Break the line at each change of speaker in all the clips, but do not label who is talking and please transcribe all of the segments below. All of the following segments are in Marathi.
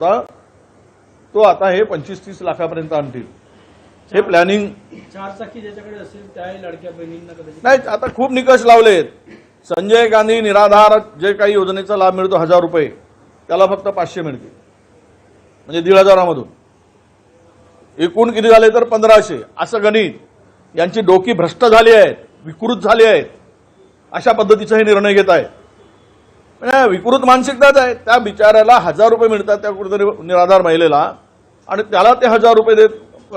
तो आता हे 25-30 लाखापर्यंत आणतील. हे प्लॅनिंग
4 चाकी ज्याच्याकडे असेल त्याही लाडक्या बहिणींना कदाचित
नाही. आता खूप निकष लावलेत. संजय गांधी निराधार जे काही योजनेचा लाभ मिळतो 1000 रुपये, त्याला फक्त 500 मिळतील, म्हणजे 1500 मधून एकूण किती झाले तर 1500. असं गणित. यांची डोकी भ्रष्ट झाली आहेत, विकृत झाली आहेत. अशा पद्धतीचा हे निर्णय घेत आहेत. म्हणजे विकृत मानसिकताच आहे. त्या बिचाऱ्याला 1000 रुपये मिळतात त्या कुठेतरी निराधार महिलेला, आणि त्याला ते 1000 रुपये देत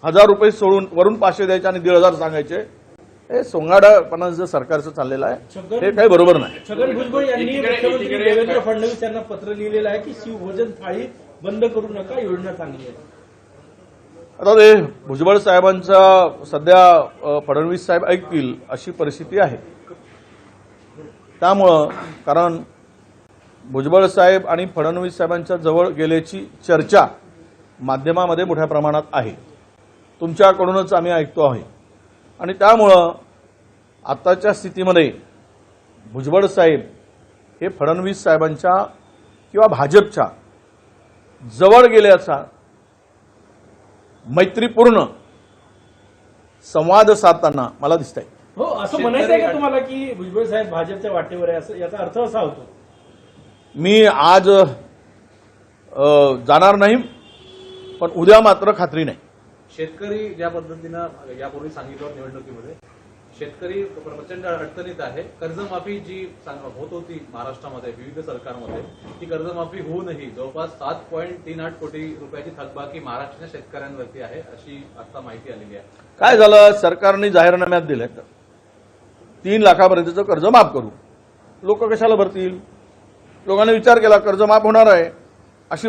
1000 रुपये सोडून वरून 500 द्यायचे आणि 1500 सांगायचे. हे सोंगाडापणाचं सरकारचं चाललेलं आहे. हे काही बरोबर नाही.
छगन भुजबळ यांनी मुख्यमंत्री देवेंद्र फडणवीस यांना पत्र लिहिलेलं आहे की शिवभोजन थाळी बंद करू नका, योजना चांगली आहे.
आता ते भुजबळ साहेबांचा सध्या फडणवीस साहेब ऐकतील अशी परिस्थिती आहे. त्यामुळं कारण भुजबळ साहेब आणि फडणवीस साहेबांच्या जवळ गेल्याची चर्चा माध्यमामध्ये मोठ्या प्रमाणात आहे. तुमच्याकडूनच आम्ही ऐकतो आहे. आणि त्यामुळं आत्ताच्या स्थितीमध्ये भुजबळ साहेब हे फडणवीस साहेबांच्या किंवा भाजपच्या जवळ गेल्याचा मैत्रीपूर्ण संवाद साधताना मला दिसतंय.
हो, असं म्हणायचं आहे का तुम्हाला की भुजबळ साहेब भाजपच्या वाटेवर आहे, असं याचा अर्थ असा होतो?
मी आज जाणार नाही, पण उद्या मात्र खात्री नाही.
शेतकरी ज्या पद्धतीनं यापूर्वी सांगितलं निवडणुकीमध्ये, शेतकरी प्रचंड अडचणीत आहे. कर्जमाफी जी होत होती महाराष्ट्रामध्ये विविध सरकारमध्ये, ती कर्जमाफी होऊनही जवळपास 7.38 कोटी रुपयाची थकबाकी महाराष्ट्राच्या शेतकऱ्यांवरती आहे, अशी आता माहिती आलेली आहे.
काय झालं, सरकारने जाहीरनाम्यात दिलं 3 लाखापर्यंतचं कर्ज माफ करू. लोक कशाला भरतील? लोकांनी विचार केला कर्ज माफ होणार आहे अशी